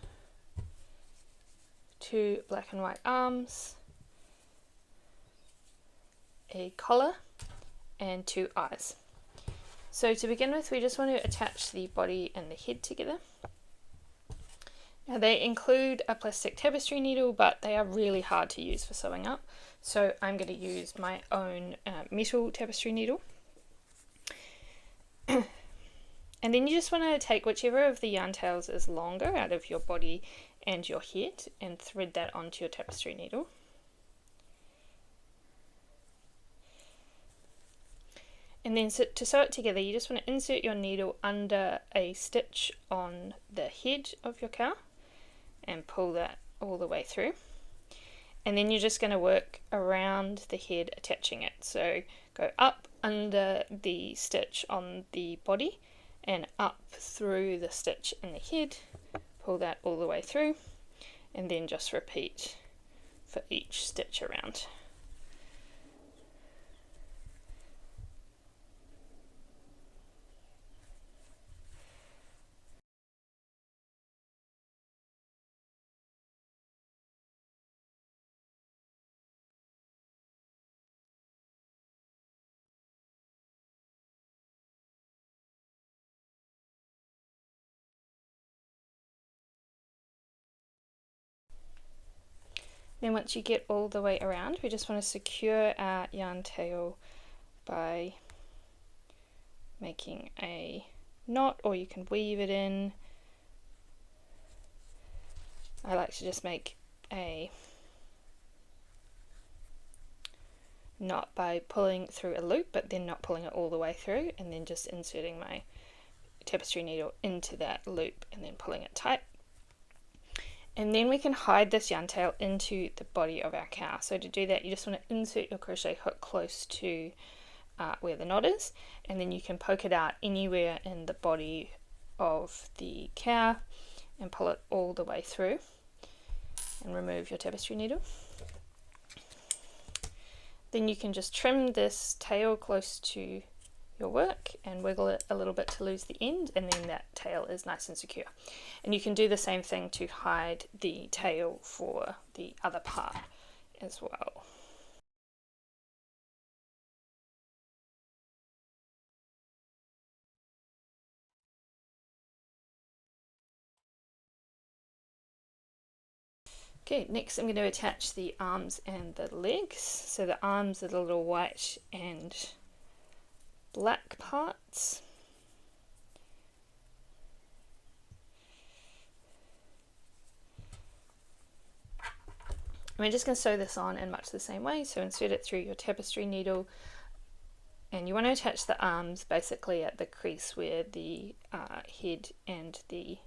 2 black and white arms, a collar, and 2 eyes. So to begin with, we just want to attach the body and the head together. Now they include a plastic tapestry needle, but they are really hard to use for sewing up, so I'm going to use my own metal tapestry needle. And then you just want to take whichever of the yarn tails is longer out of your body and your head and thread that onto your tapestry needle. And then to sew it together, you just want to insert your needle under a stitch on the head of your cow and pull that all the way through. And then you're just going to work around the head, attaching it. So go up under the stitch on the body and up through the stitch in the head, pull that all the way through, and then just repeat for each stitch around. Then once you get all the way around, we just want to secure our yarn tail by making a knot, or you can weave it in. I like to just make a knot by pulling through a loop, but then not pulling it all the way through, and then just inserting my tapestry needle into that loop and then pulling it tight. And then we can hide this yarn tail into the body of our cow. So to do that, you just want to insert your crochet hook close to where the knot is, and then you can poke it out anywhere in the body of the cow and pull it all the way through and remove your tapestry needle. Then you can just trim this tail close to your work and wiggle it a little bit to lose the end, and then that tail is nice and secure. And you can do the same thing to hide the tail for the other part as well. Okay, next I'm going to attach the arms and the legs. So the arms are the little white and black parts. We're just going to sew this on in much the same way. So insert it through your tapestry needle, and you want to attach the arms basically at the crease where the head and the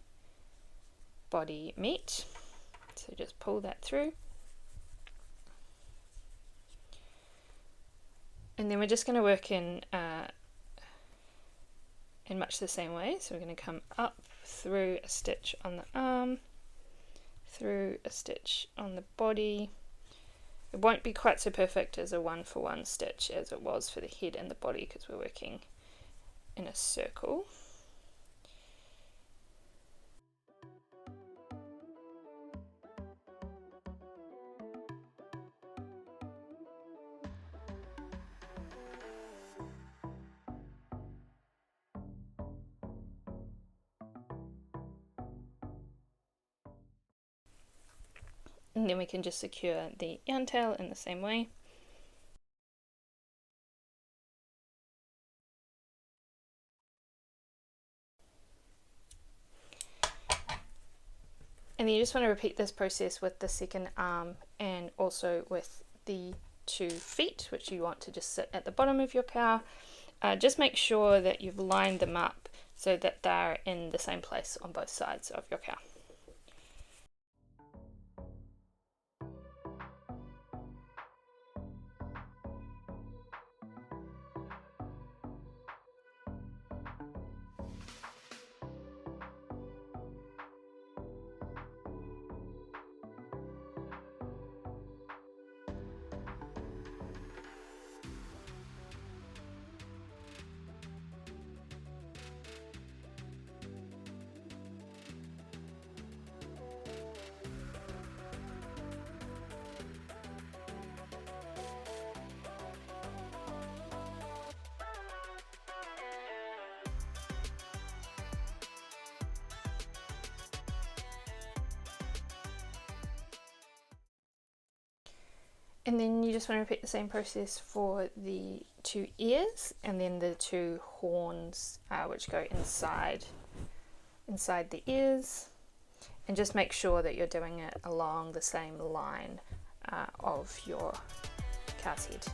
body meet. So just pull that through. And then we're just going to work in much the same way. So we're going to come up through a stitch on the arm, through a stitch on the body. It won't be quite so perfect as a 1-for-1 stitch as it was for the head and the body, because we're working in a circle. And then we can just secure the yarn tail in the same way. And then you just want to repeat this process with the second arm and also with the 2 feet, which you want to just sit at the bottom of your cow. Just make sure that you've lined them up so that they're in the same place on both sides of your cow. And then you just want to repeat the same process for the 2 ears and then the 2 horns, which go inside the ears, and just make sure that you're doing it along the same line of your cow's head.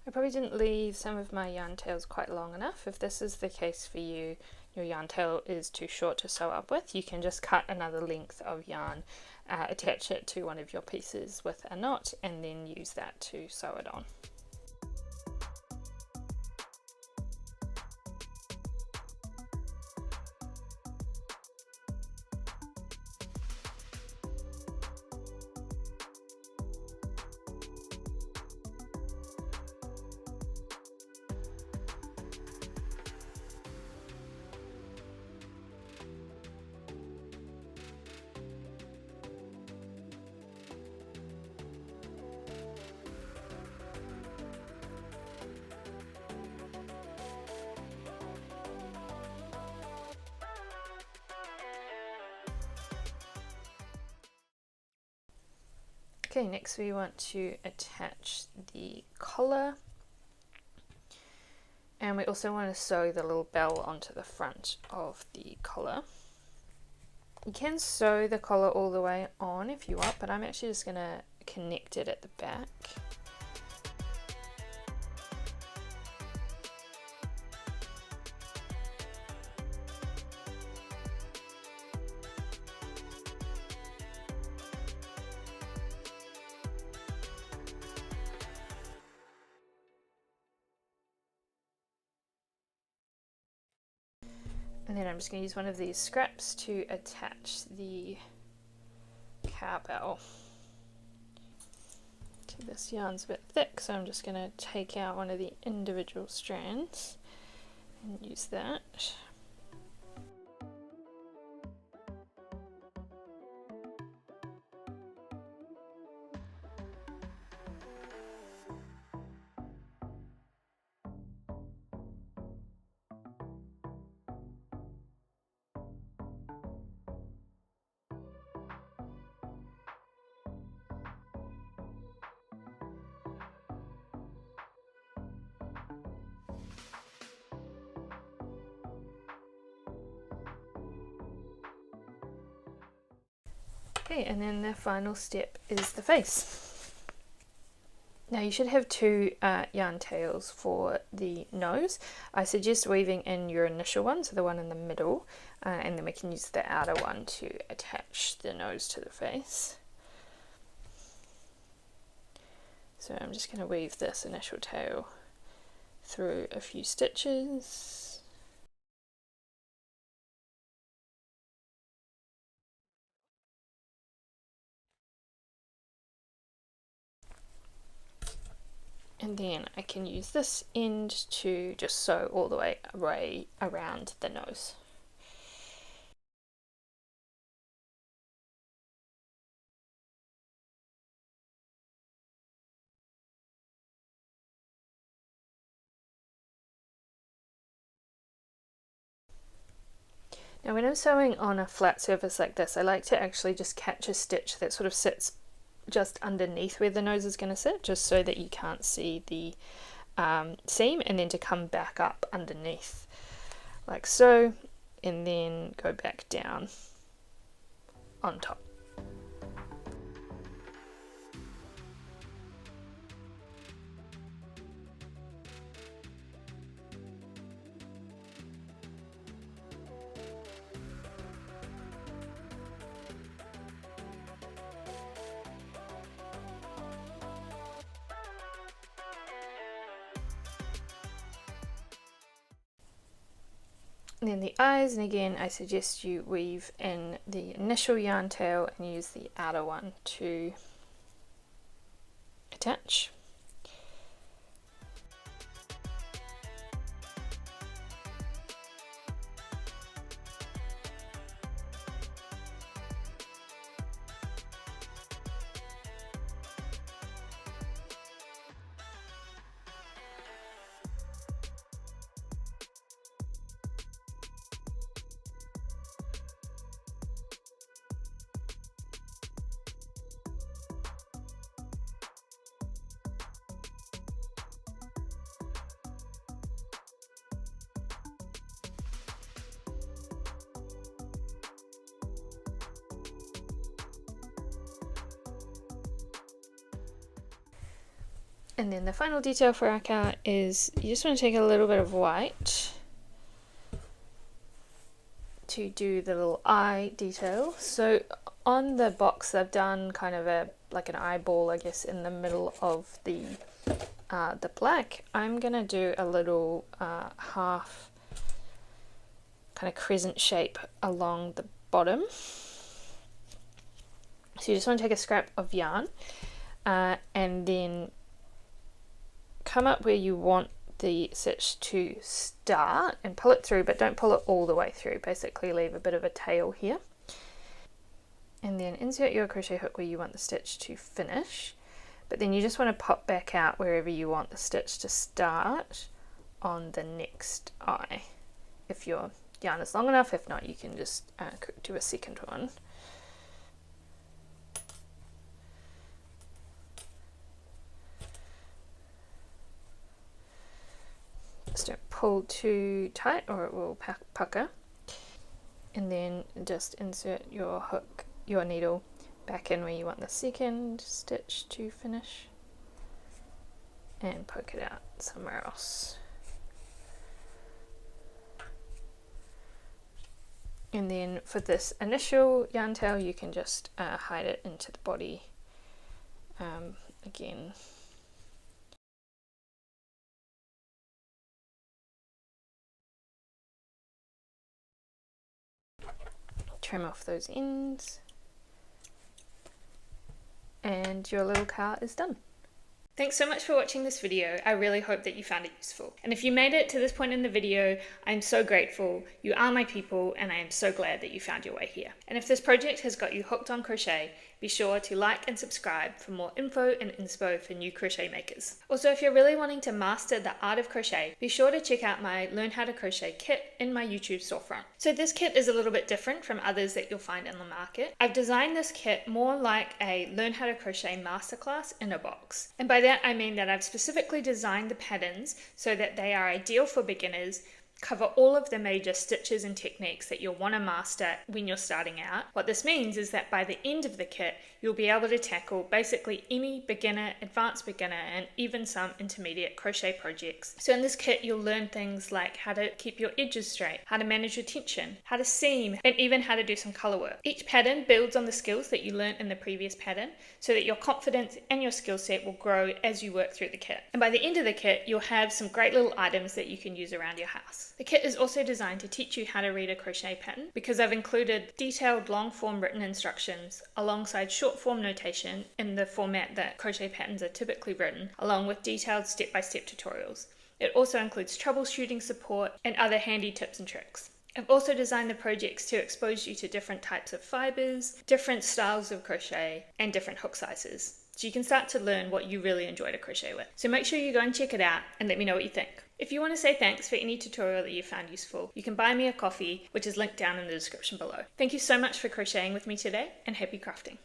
I probably didn't leave some of my yarn tails quite long enough. If this is the case for you, your yarn tail is too short to sew up with, you can just cut another length of yarn, attach it to one of your pieces with a knot, and then use that to sew it on. Okay, next we want to attach the collar, And we also want to sew the little bell onto the front of the collar. You can sew the collar all the way on if you want, but I'm actually just going to connect it at the back. And then I'm just going to use one of these scraps to attach the cowbell. This yarn's a bit thick, so I'm just going to take out one of the individual strands and use that. Okay, and then the final step is the face. Now you should have two yarn tails for the nose. I suggest weaving in your initial one, so the one in the middle, and then we can use the outer one to attach the nose to the face. So I'm just going to weave this initial tail through a few stitches. And then I can use this end to just sew all the way around the nose. Now when I'm sewing on a flat surface like this, I like to actually just catch a stitch that sort of sits just underneath where the nose is going to sit, just so that you can't see the seam, and then to come back up underneath like so, and then go back down on top. And then the eyes, and again I suggest you weave in the initial yarn tail and use the outer one to attach. And then the final detail for our car is you just want to take a little bit of white to do the little eye detail. So on the box I've done kind of like an eyeball, I guess, in the middle of the black. I'm gonna do a little half kind of crescent shape along the bottom. So you just want to take a scrap of yarn and then come up where you want the stitch to start and pull it through, but don't pull it all the way through. Basically leave a bit of a tail here, and then insert your crochet hook where you want the stitch to finish, but then you just want to pop back out wherever you want the stitch to start on the next eye, if your yarn is long enough. If not, you can just do a second one. Just don't pull too tight or it will pucker. And then just insert your hook, your needle back in where you want the second stitch to finish and poke it out somewhere else. And then for this initial yarn tail, you can just hide it into the body again. Trim off those ends and your little car is done. Thanks so much for watching this video. I really hope that you found it useful. And if you made it to this point in the video, I'm so grateful. You are my people and I am so glad that you found your way here. And if this project has got you hooked on crochet, be sure to like and subscribe for more info and inspo for new crochet makers. Also, if you're really wanting to master the art of crochet, be sure to check out my Learn How to Crochet kit in my YouTube storefront. So this kit is a little bit different from others that you'll find in the market. I've designed this kit more like a Learn How to Crochet masterclass in a box. And by that I mean that I've specifically designed the patterns so that they are ideal for beginners, cover all of the major stitches and techniques that you'll want to master when you're starting out. What this means is that by the end of the kit, you'll be able to tackle basically any beginner, advanced beginner, and even some intermediate crochet projects. So in this kit, you'll learn things like how to keep your edges straight, how to manage your tension, how to seam, and even how to do some color work. Each pattern builds on the skills that you learned in the previous pattern so that your confidence and your skill set will grow as you work through the kit. And by the end of the kit, you'll have some great little items that you can use around your house. The kit is also designed to teach you how to read a crochet pattern because I've included detailed long form written instructions alongside short form notation in the format that crochet patterns are typically written, along with detailed step-by-step tutorials. It also includes troubleshooting support and other handy tips and tricks. I've also designed the projects to expose you to different types of fibers, different styles of crochet, and different hook sizes, so you can start to learn what you really enjoy to crochet with. So make sure you go and check it out and let me know what you think. If you want to say thanks for any tutorial that you found useful, you can buy me a coffee, which is linked down in the description below. Thank you so much for crocheting with me today, and happy crafting!